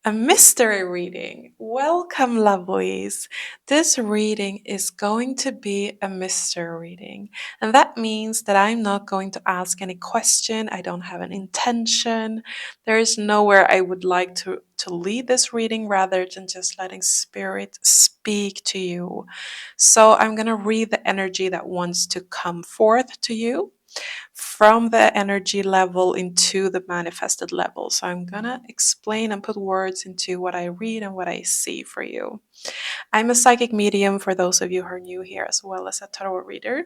A mystery reading. Welcome, lovelies. This reading is going to be a mystery reading. And that means that I'm not going to ask any question. I don't have an intention. There is nowhere I would like to lead this reading rather than just letting spirit speak to you. So I'm going to read the energy that wants to come forth to you from the energy level into the manifested level. So I'm gonna explain and put words into what I read and what I see for you. I'm a psychic medium for those of you who are new here, as well as a tarot reader.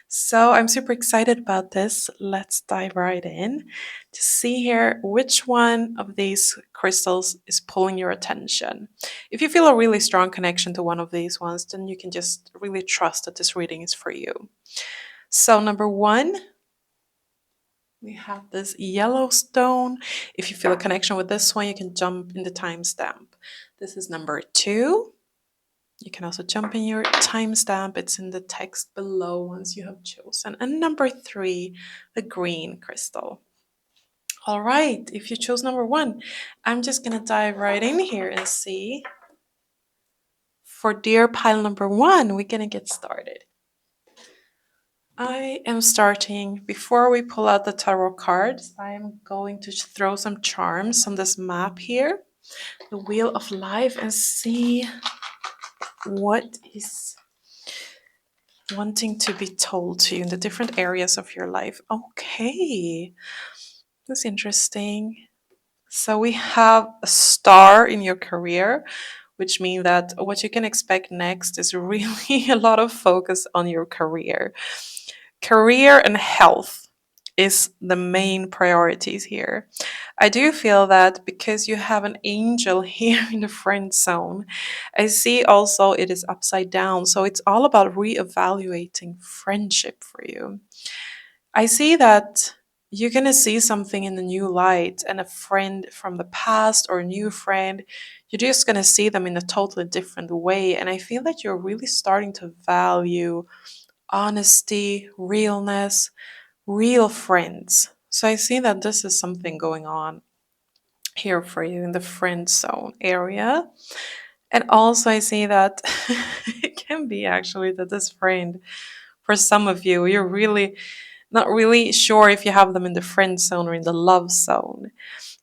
So I'm super excited about this. Let's dive right in to see here which one of these crystals is pulling your attention. If you feel a really strong connection to one of these ones, then you can just really trust that this reading is for you. So, number one, we have this Yellowstone. If you feel a connection with this one, you can jump in the timestamp. This is number two. You can also jump in your timestamp. It's in the text below once you have chosen. And number three, the green crystal. All right, if you chose number one, I'm just going to dive right in here and see. For dear pile number one, we're going to get started. I am starting, before we pull out the tarot cards, I am going to throw some charms on this map here, the Wheel of Life, and see what is wanting to be told to you in the different areas of your life. Okay, that's interesting. So we have a star in your career, which means that what you can expect next is really a lot of focus on your career. Career and health is the main priorities here. I do feel that because you have an angel here in the friend zone, I see also it is upside down. So it's all about reevaluating friendship for you. I see that you're going to see something in the new light, and a friend from the past or a new friend, you're just going to see them in a totally different way. And I feel that you're really starting to value honesty, realness, real friends. So I see that this is something going on here for you in the friend zone area. And also, I see that it can be actually that this friend, for some of you, you're really not really sure if you have them in the friend zone or in the love zone.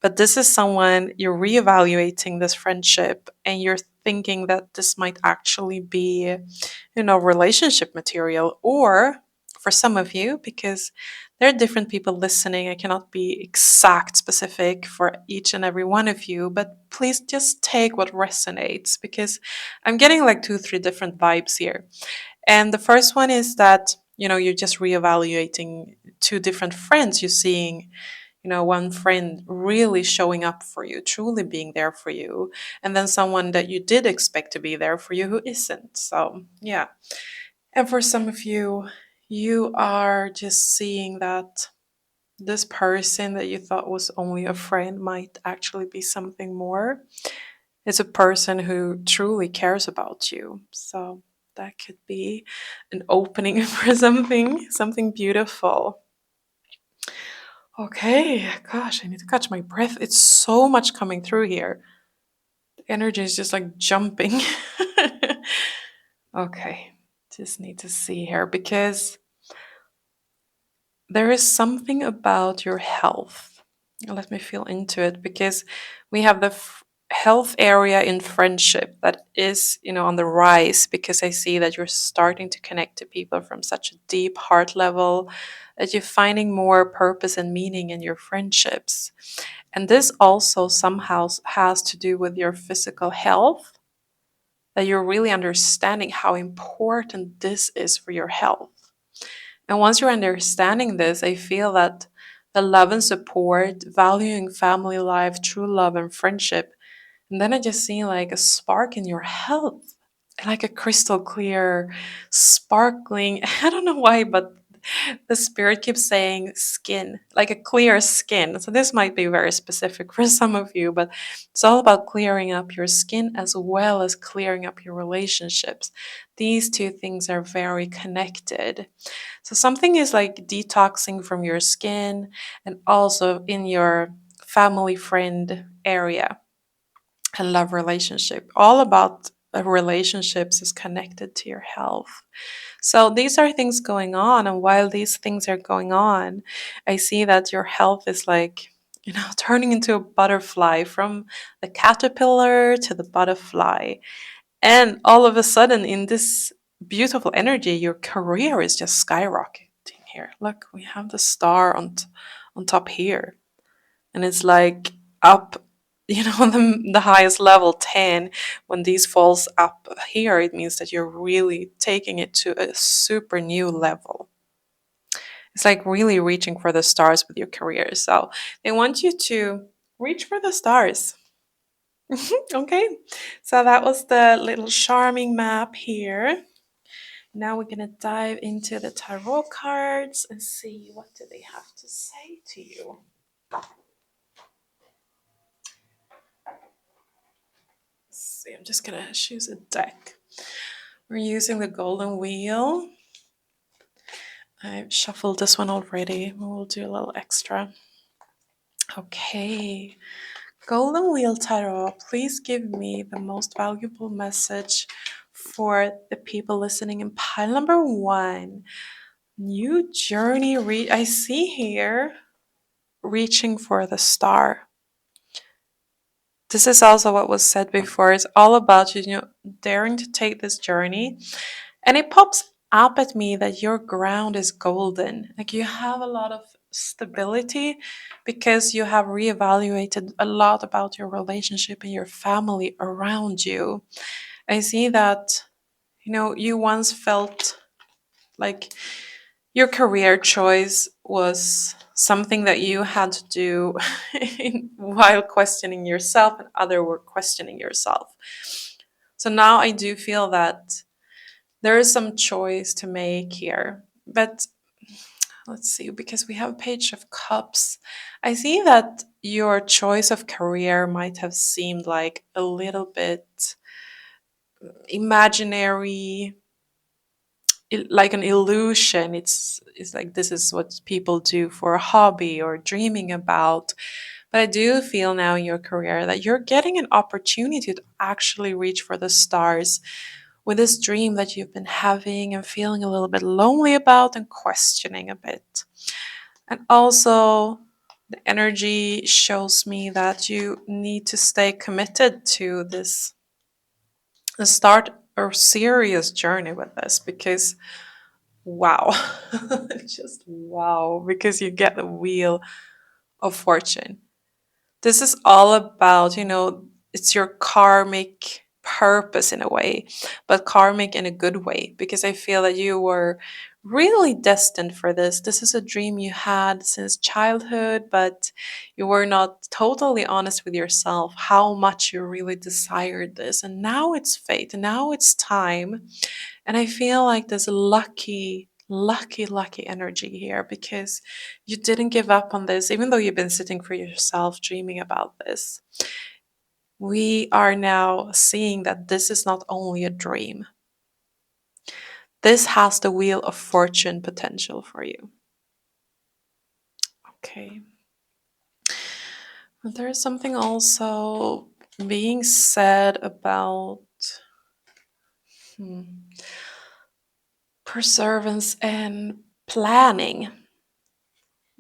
But this is someone you're reevaluating this friendship, and you're thinking that this might actually be, relationship material. Or for some of you, because there are different people listening, I cannot be exact specific for each and every one of you, but please just take what resonates, because I'm getting like two, three different vibes here. And the first one is that, you're just reevaluating two different friends. You're seeing, one friend really showing up for you, truly being there for you, and then someone that you did expect to be there for you who isn't. So, yeah. And for some of you, you are just seeing that this person that you thought was only a friend might actually be something more. It's a person who truly cares about you. So that could be an opening for something beautiful. Okay, gosh, I need to catch my breath. It's so much coming through here. The energy is just like jumping. Okay, just need to see here because there is something about your health. Let me feel into it, because we have the health area in friendship that is, on the rise, because I see that you're starting to connect to people from such a deep heart level, that you're finding more purpose and meaning in your friendships. And this also somehow has to do with your physical health, that you're really understanding how important this is for your health. And once you're understanding this, I feel that the love and support, valuing family life, true love and friendship, and then I just see like a spark in your health, like a crystal clear, sparkling. I don't know why, but the spirit keeps saying skin, like a clear skin. So this might be very specific for some of you, but it's all about clearing up your skin as well as clearing up your relationships. These two things are very connected. So something is like detoxing from your skin and also in your family friend area. and love relationship. All about relationships is connected to your health. So these are things going on, and while these things are going on, I see that your health is like, turning into a butterfly, from the caterpillar to the butterfly. And all of a sudden, in this beautiful energy, your career is just skyrocketing here. Look, we have the star on top here, and it's like up, the highest level 10. When these falls up here, it means that you're really taking it to a super new level. It's like really reaching for the stars with your career. So they want you to reach for the stars. Okay, so that was the little charming map here. Now we're gonna dive into the tarot cards and see what do they have to say to you. Let's see, I'm just gonna choose a deck. We're using the golden wheel. I've shuffled this one already. We'll do a little extra. Okay, golden wheel tarot, please give me the most valuable message for the people listening in pile number 1. New journey. I see here reaching for the star. This is also what was said before. It's all about daring to take this journey. And it pops up at me that your ground is golden. Like you have a lot of stability because you have reevaluated a lot about your relationship and your family around you. I see that, you once felt like your career choice was something that you had to do while questioning yourself, and others were questioning yourself. So now I do feel that there is some choice to make here. But let's see, because we have a Page of Cups. I see that your choice of career might have seemed like a little bit imaginary, like an illusion. It's like this is what people do for a hobby or dreaming about. But I do feel now in your career that you're getting an opportunity to actually reach for the stars with this dream that you've been having and feeling a little bit lonely about and questioning a bit. And also, the energy shows me that you need to stay committed to this and start a serious journey with this, because wow, just wow, because you get the Wheel of Fortune. This is all about, it's your karmic purpose in a way, but karmic in a good way, because I feel that you were really destined for this. This is a dream you had since childhood, but you were not totally honest with yourself how much you really desired this. And now it's fate, now it's time. And I feel like there's lucky, lucky, lucky energy here because you didn't give up on this, even though you've been sitting for yourself dreaming about this. We are now seeing that this is not only a dream. This has the Wheel of Fortune potential for you. Okay. There is something also being said about perseverance and planning.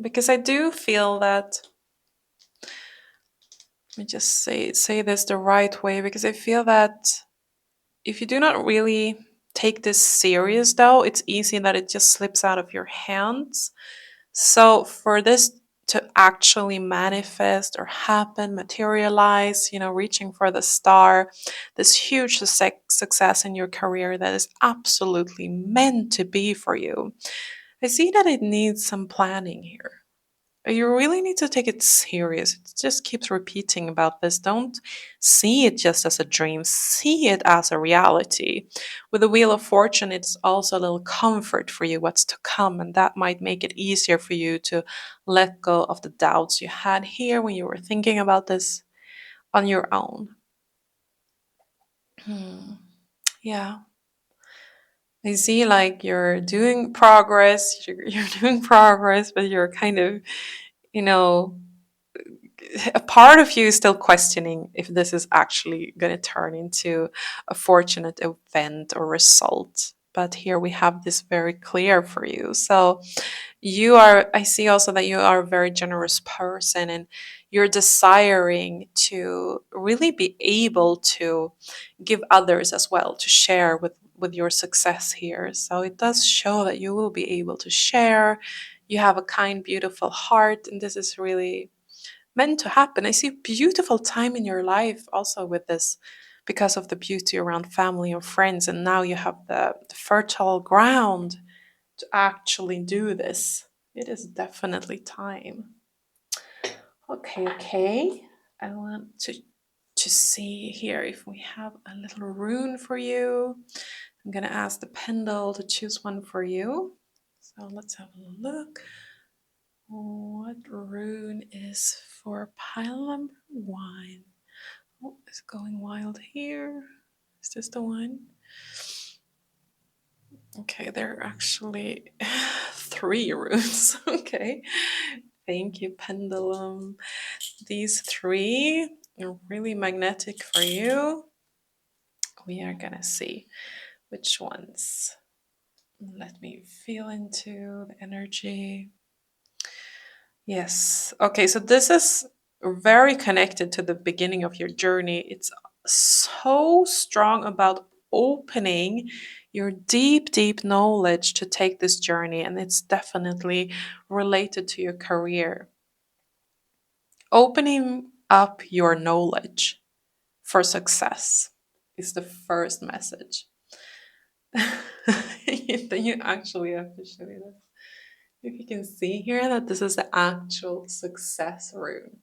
Because I do feel that, let me just say this the right way, because I feel that if you do not really take this serious, though, it's easy that it just slips out of your hands. So for this to actually manifest or happen, materialize, reaching for the star, this huge success in your career that is absolutely meant to be for you, I see that it needs some planning here. You really need to take it serious. It just keeps repeating about this. Don't see it just as a dream, see it as a reality. With the Wheel of Fortune, it's also a little comfort for you what's to come, and that might make it easier for you to let go of the doubts you had here when you were thinking about this on your own. Yeah. I see like you're doing progress, you're doing progress, but you're kind of, you know, a part of you is still questioning if this is actually going to turn into a fortunate event or result. But here we have this very clear for you. So I see also that you are a very generous person, and you're desiring to really be able to give others as well, to share with your success here. So it does show that you will be able to share. You have a kind, beautiful heart, and this is really meant to happen. I see beautiful time in your life also with this, because of the beauty around family and friends, and now you have the fertile ground to actually do this. It is definitely time. Okay, okay. I want to see here if we have a little rune for you. I'm gonna ask the pendle to choose one for you. So let's have a look. What rune is for pile number one? Oh, it's going wild here. Is this the one? Okay, there are actually three runes. Okay. Thank you, pendulum. These three are really magnetic for you. We are gonna see which ones. Let me feel into the energy. Yes. Okay, so this is very connected to the beginning of your journey. It's so strong about opening your deep, deep knowledge to take this journey, and it's definitely related to your career. Opening up your knowledge for success is the first message. Then you actually have to show you this. If you can see here that this is the actual success rune.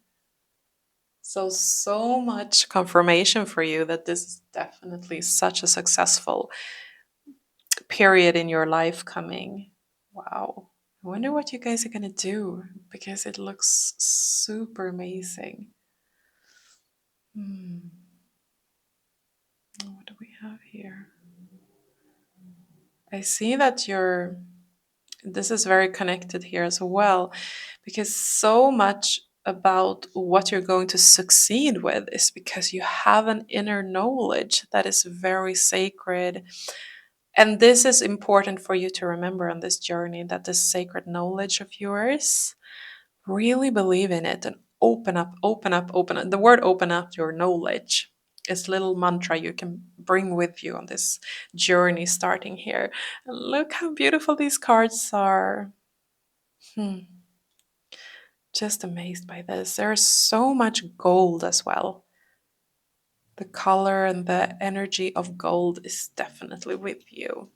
So much confirmation for you that this is definitely such a successful period in your life coming. Wow. I wonder what you guys are going to do, because it looks super amazing. What do we have here? I see that this is very connected here as well, because so much about what you're going to succeed with is because you have an inner knowledge that is very sacred. And this is important for you to remember on this journey, that this sacred knowledge of yours, really believe in it and open up, open up, open up. The word open up your knowledge is a little mantra you can bring with you on this journey starting here. And look how beautiful these cards are. Just amazed by this. There's so much gold as well. The color and the energy of gold is definitely with you.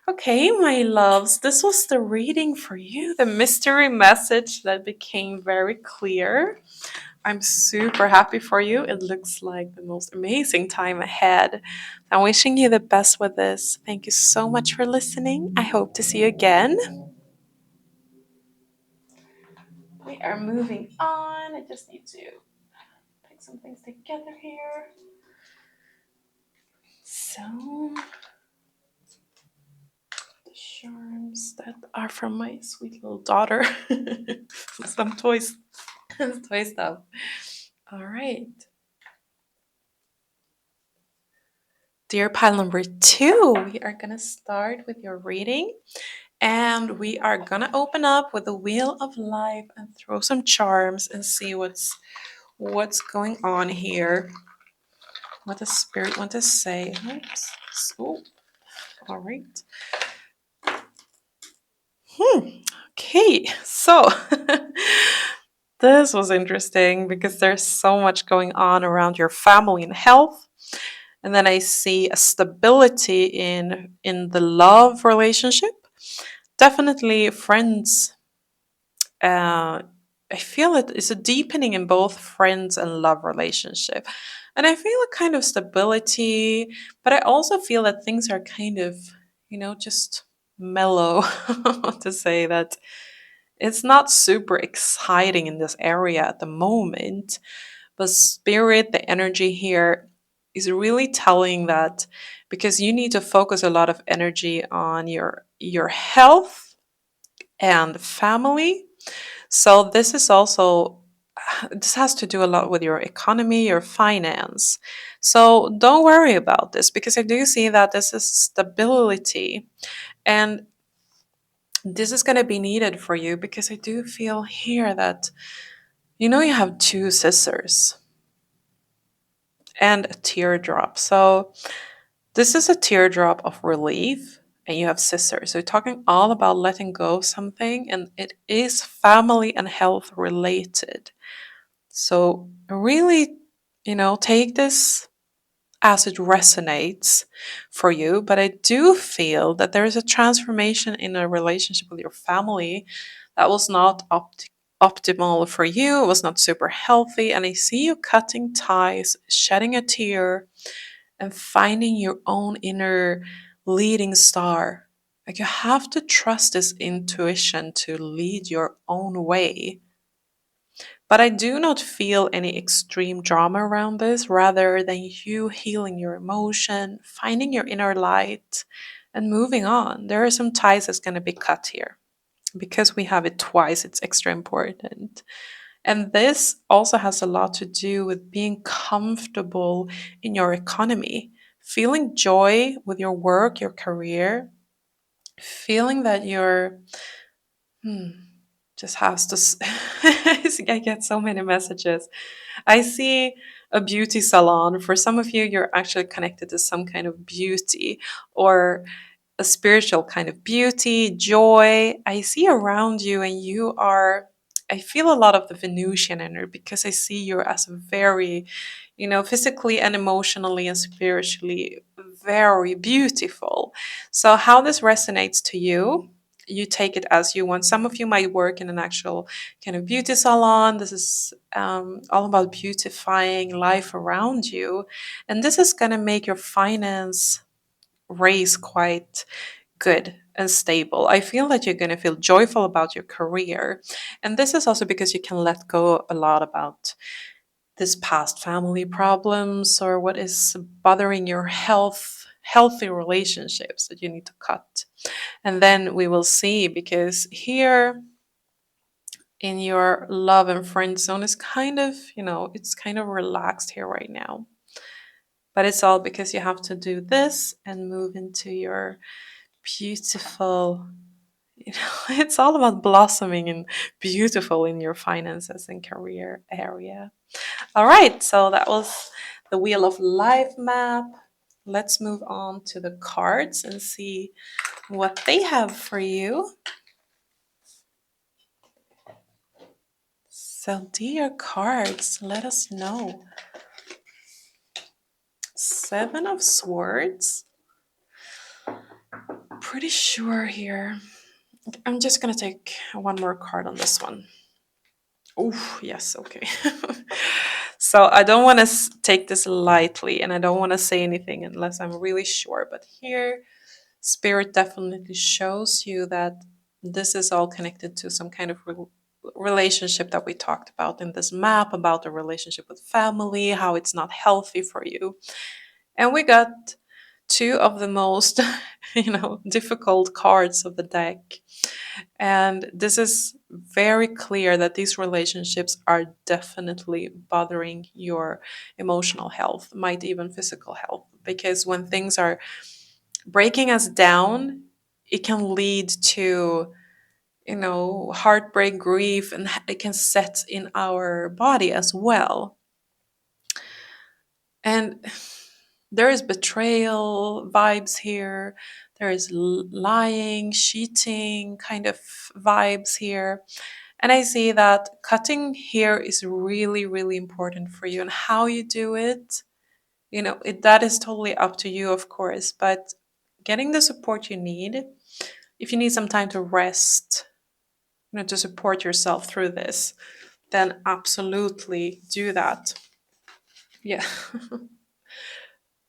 Okay, my loves, this was the reading for you, the mystery message that became very clear. I'm super happy for you. It looks like the most amazing time ahead. I'm wishing you the best with this. Thank you so much for listening. I hope to see you again. We are moving on. I just need to pick some things together here. So, the charms that are from my sweet little daughter. Some toys. Toy stuff. All right. Dear pile number 2, we are going to start with your reading. And we are going to open up with the Wheel of Life and throw some charms and see what's going on here. What does Spirit want to say? Oops. Oh, all right. Okay, so this was interesting because there's so much going on around your family and health. And then I see a stability in the love relationship. Definitely friends. I feel it is a deepening in both friends and love relationship. And I feel a kind of stability, but I also feel that things are kind of, just mellow. To say that it's not super exciting in this area at the moment. But spirit, the energy here is really telling that, because you need to focus a lot of energy on your health and family. So this is also this has to do a lot with your economy, your finance. So don't worry about this, because I do see that this is stability, and this is going to be needed for you, because I do feel here that you have two scissors and a teardrop. So this is a teardrop of relief, and you have scissors. So you're talking all about letting go of something, and it is family and health related. So really, take this as it resonates for you. But I do feel that there is a transformation in a relationship with your family that was not optimal for you. It was not super healthy. And I see you cutting ties, shedding a tear, and finding your own inner leading star. Like, you have to trust this intuition to lead your own way. But I do not feel any extreme drama around this, rather than you healing your emotion, finding your inner light, and moving on. There are some ties that's going to be cut here. Because we have it twice, it's extra important. And this also has a lot to do with being comfortable in your economy, feeling joy with your work, your career, feeling that you're hmm, just has to. I get so many messages. I see a beauty salon. For some of you, you're actually connected to some kind of beauty, or a spiritual kind of beauty, joy. I see around you, and I feel a lot of the Venusian energy, because I see you as a very, physically and emotionally and spiritually very beautiful. So, how this resonates to you, you take it as you want. Some of you might work in an actual kind of beauty salon. This is all about beautifying life around you. And this is going to make your finance raise quite good and stable. I feel that you're going to feel joyful about your career. And this is also because you can let go a lot about this past family problems, or what is bothering your healthy relationships that you need to cut. And then we will see, because here in your love and friend zone is kind of, it's kind of relaxed here right now. But it's all because you have to do this and move into your beautiful, it's all about blossoming and beautiful in your finances and career area. All right, so that was the Wheel of Life map. Let's move on to the cards and see what they have for you. So, dear cards, let us know. 7 of Swords. Pretty sure here. I'm just going to take one more card on this one. Oh, yes, okay. So I don't want to take this lightly, and I don't want to say anything unless I'm really sure. But here, Spirit definitely shows you that this is all connected to some kind of relationship that we talked about in this map, about the relationship with family, how it's not healthy for you. And we got 2 of the most, difficult cards of the deck. And this is very clear that these relationships are definitely bothering your emotional health, might even physical health. Because when things are breaking us down, it can lead to, heartbreak, grief, and it can set in our body as well. And there is betrayal vibes here. There is lying, cheating kind of vibes here. And I see that cutting here is really, really important for you. And how you do it, that is totally up to you, of course. But getting the support you need, if you need some time to rest, to support yourself through this, then absolutely do that. Yeah.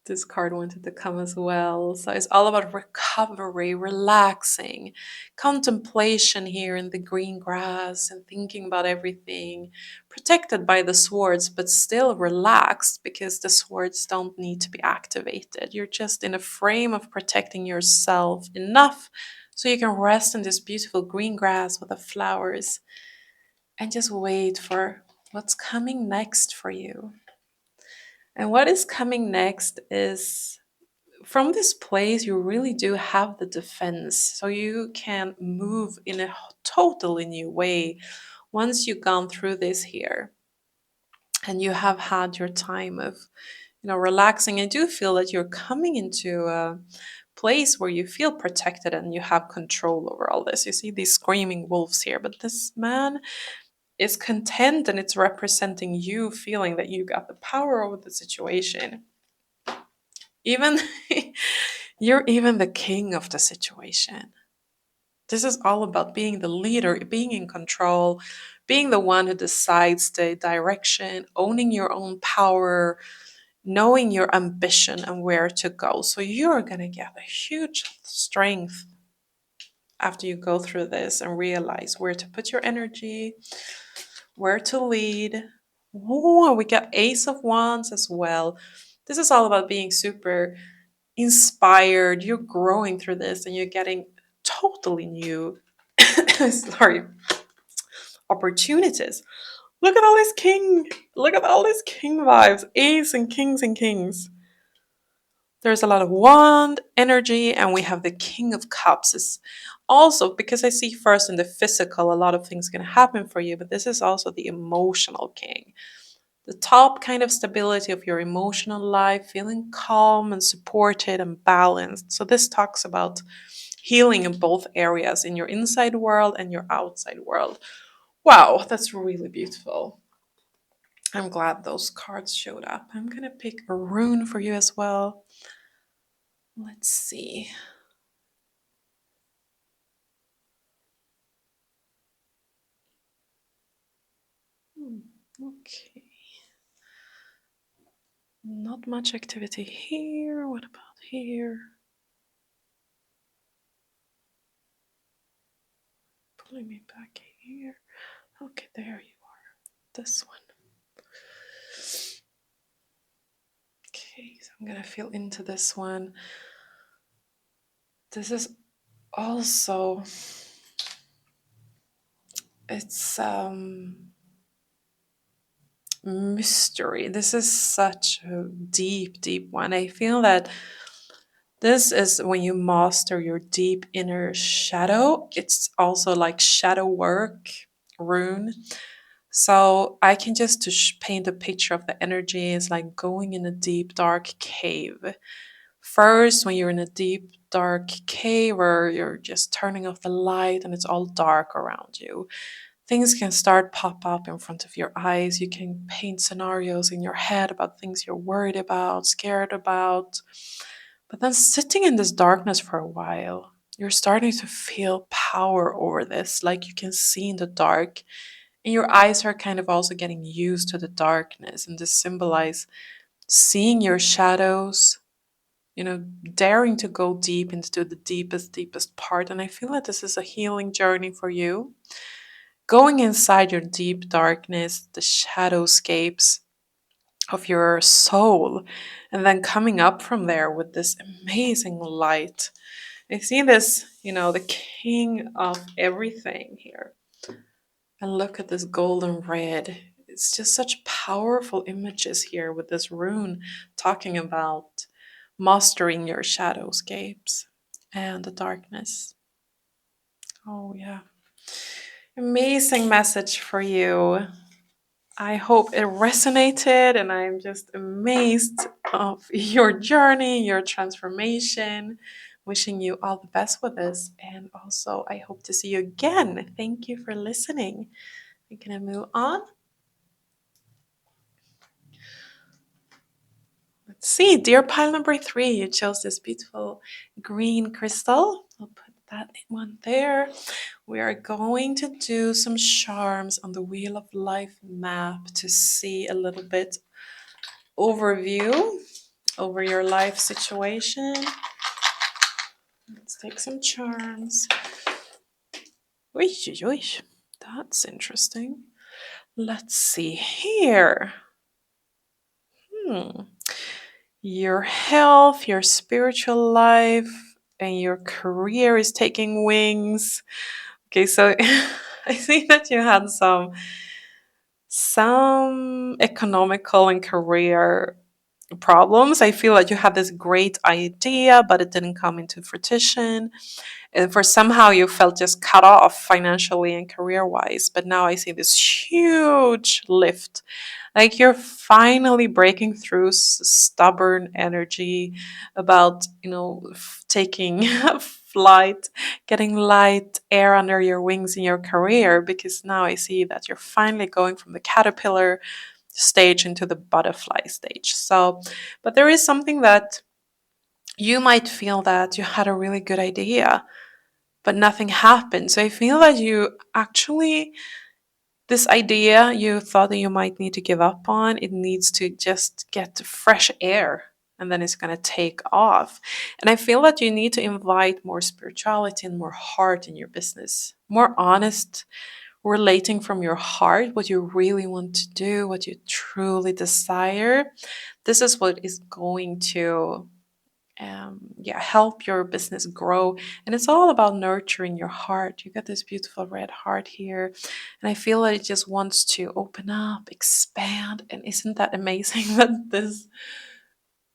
This card wanted to come as well. So it's all about recovery, relaxing, contemplation here in the green grass, and thinking about everything, protected by the swords, but still relaxed, because the swords don't need to be activated. You're just in a frame of protecting yourself enough so you can rest in this beautiful green grass with the flowers and just wait for What's coming next for you? And what is coming next is from this place, you really do have the defense. So you can move in a totally new way once you've gone through this here and you have had your time of relaxing. I do feel that you're coming into a place where you feel protected and you have control over all this. You see these screaming wolves here, but this man is content and it's representing you feeling that you got the power over the situation. Even you're even the king of the situation. This is all about being the leader, being in control, being the one who decides the direction, owning your own power, knowing your ambition and where to go. So you're going to get a huge strength after you go through this and realize where to put your energy, where to lead. Oh, we got Ace of Wands as well. This is all about being super inspired. You're growing through this and you're getting totally new sorry, opportunities. Look at all this king. Look at all these king vibes. Ace and kings and kings. There's a lot of wand energy, and we have the King of Cups. Is also because I see first in the physical, a lot of things can happen for you, but this is also the emotional king. The top kind of stability of your emotional life, feeling calm and supported and balanced. So this talks about healing in both areas, in your inside world and your outside world. Wow, that's really beautiful. I'm glad those cards showed up. I'm gonna pick a rune for you as well. Let's see. Okay. Not much activity here. What about here? Pulling me back here. Okay, there you are. This one. Okay, so I'm gonna feel into this one. This is also it's mystery. This is such a deep, deep one. I feel that this is when you master your deep inner shadow. It's also like shadow work rune. So I can just paint a picture of the energy. It's like going in a deep, dark cave. First, when you're in a deep, dark cave where you're just turning off the light and it's all dark around you, things can start pop up in front of your eyes. You can paint scenarios in your head about things you're worried about, scared about. But then sitting in this darkness for a while, you're starting to feel power over this, like you can see in the dark. And your eyes are kind of also getting used to the darkness. And this symbolize seeing your shadows, daring to go deep into the deepest, deepest part. And I feel that this is a healing journey for you. Going inside your deep darkness, the shadowscapes of your soul, and then coming up from there with this amazing light. I see this, the king of everything here. And look at this golden red. It's just such powerful images here with this rune talking about mastering your shadowscapes and the darkness. Oh, yeah. Amazing message for you. I hope it resonated, and I'm just amazed of your journey, your transformation. Wishing you all the best with this, and also I hope to see you again. Thank you for listening. We're gonna move on. Let's see, dear pile number 3, you chose this beautiful green crystal. I'll put that one there. We are going to do some charms on the Wheel of Life map to see a little bit overview over your life situation. Let's take some charms. That's interesting. Let's see here. Your health, your spiritual life, and your career is taking wings. Okay, so I see that you had some economical and career problems. I feel like you had this great idea, but it didn't come into fruition. And for somehow you felt just cut off financially and career wise. But now I see this huge lift. Like you're finally breaking through stubborn energy about, taking a flight, getting light air under your wings in your career. Because now I see that you're finally going from the caterpillar stage into the butterfly stage. So, but there is something that you might feel that you had a really good idea, but nothing happened. So I feel that you actually, this idea you thought that you might need to give up on, it needs to just get fresh air and then it's going to take off. And I feel that you need to invite more spirituality and more heart in your business, more honest relating from your heart, what you really want to do, what you truly desire. This is what is going to help your business grow. And it's all about nurturing your heart. You got this beautiful red heart here, and I feel that it just wants to open up, expand. And isn't that amazing that this,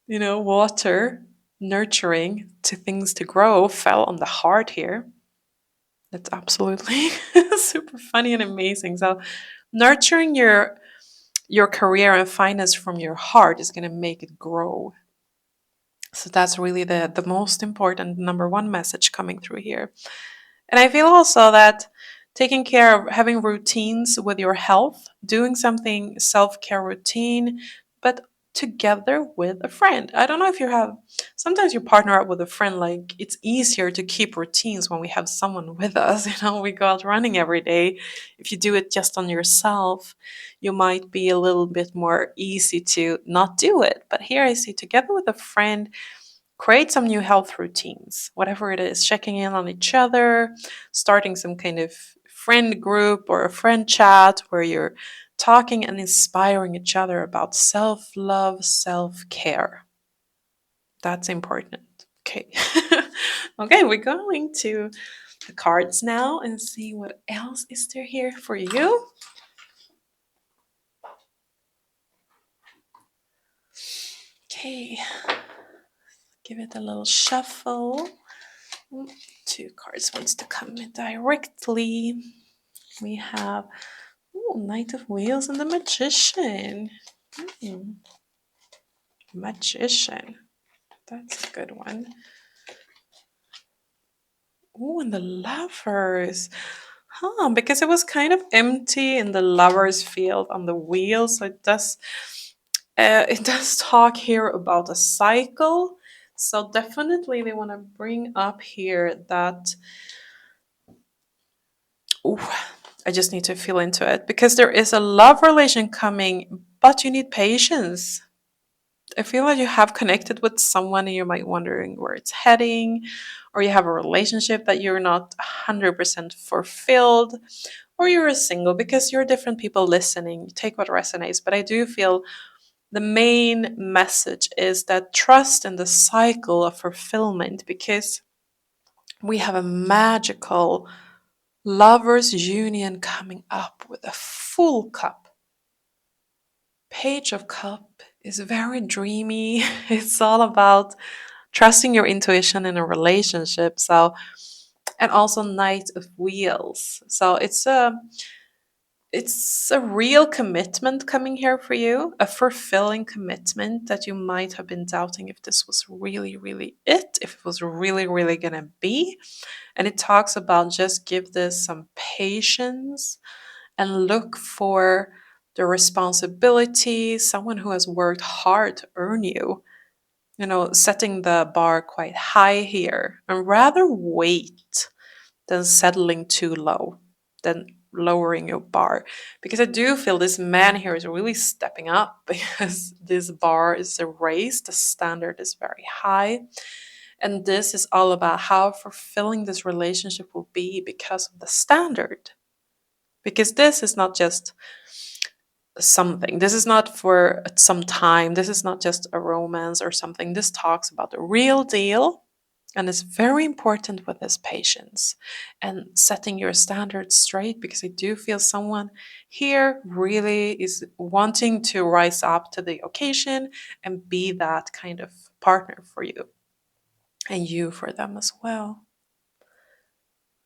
water nurturing to things to grow fell on the heart here? That's absolutely super funny and amazing. So nurturing your career and finance from your heart is going to make it grow. So that's really the most important number one message coming through here. And I feel also that taking care of having routines with your health, doing something self-care routine, but together with a friend. I don't know if you have, sometimes you partner up with a friend, like it's easier to keep routines when we have someone with us. We go out running every day. If you do it just on yourself, you might be a little bit more easy to not do it. But here I see together with a friend, create some new health routines, whatever it is, checking in on each other, starting some kind of friend group or a friend chat where you're talking and inspiring each other about self love, self care. That's important. Okay. Okay, we're going to the cards now and see what else is there here for you. Okay, give it a little shuffle. Two cards wants to come in directly. We have Knight of Wheels and the Magician. Magician. That's a good one. And the Lovers. Because it was kind of empty in the Lovers field on the wheel, so it does talk here about a cycle. So definitely they want to bring up here that I just need to feel into it, because there is a love relation coming, but you need patience. I feel like you have connected with someone and you might wondering where it's heading, or you have a relationship that you're not 100% fulfilled, or you're a single, because you're different people listening. Take what resonates. But I do feel the main message is that trust in the cycle of fulfillment, because we have a magical lovers union coming up with a full cup. Page of Cup is very dreamy. It's all about trusting your intuition in a relationship. So, and also Knight of Wheels. So it's a real commitment coming here for you, a fulfilling commitment that you might have been doubting if this was really, really it, if it was really, really gonna be. And it talks about just give this some patience and look for the responsibility, someone who has worked hard to earn you, setting the bar quite high here, and rather wait than settling too low, than lowering your bar. Because I do feel this man here is really stepping up, because this bar is raised, the standard is very high. And this is all about how fulfilling this relationship will be because of the standard. Because this is not just something. This is not for some time. This is not just a romance or something. This talks about the real deal. And it's very important with this patience and setting your standards straight, because I do feel someone here really is wanting to rise up to the occasion and be that kind of partner for you, and you for them as well.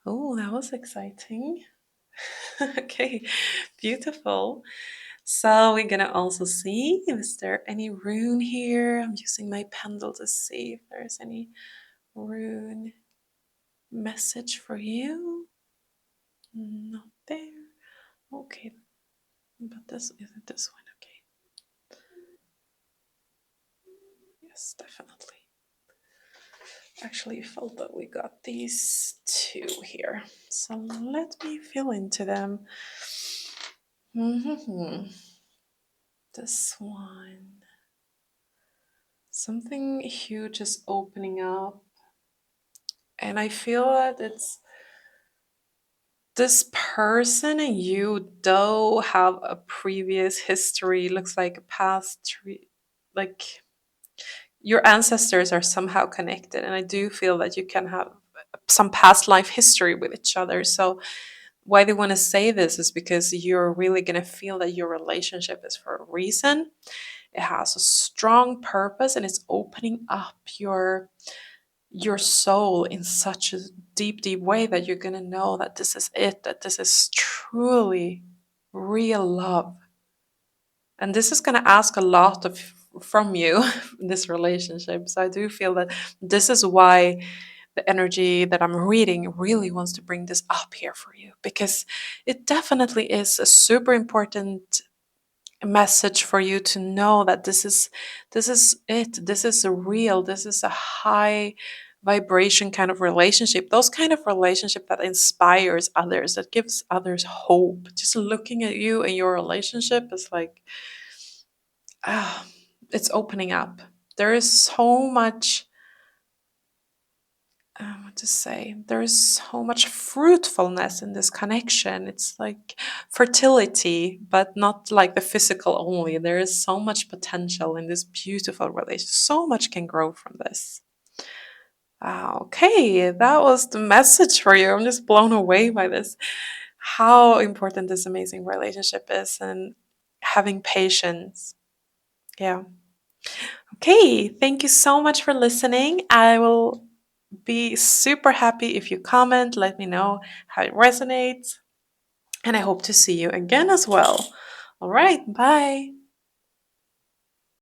Oh, that was exciting. Okay, beautiful. So we're gonna also see, is there any rune here? I'm using my pendle to see if there's any rune message for you. Not there. Okay, but this isn't this one. Okay. Yes, definitely. Actually, felt that we got these two here. So let me fill into them. This one. Something huge is opening up. And I feel that it's this person and you, though, have a previous history, looks like a past, like your ancestors are somehow connected. And I do feel that you can have some past life history with each other. So, why they want to say this is because you're really going to feel that your relationship is for a reason. It has a strong purpose and it's opening up your soul in such a deep way that you're going to know that this is it, that this is truly real love. And this is going to ask a lot of from you in this relationship. So I do feel that this is why the energy that I'm reading really wants to bring this up here for you, because it definitely is a super important message for you to know that this is it, this is a real, this is a high vibration kind of relationship, those kind of relationship that inspires others, that gives others hope. Just looking at you and your relationship is like, ah, it's opening up. There is so much, what to say, there is so much fruitfulness in this connection. It's like fertility, but not like the physical only. There is so much potential in this beautiful relationship. So much can grow from this. Okay, that was the message for you. I'm just blown away by this. How important this amazing relationship is, and having patience. Yeah. Okay, thank you so much for listening. I will be super happy if you comment, let me know how it resonates, and I hope to see you again as well. All right, bye.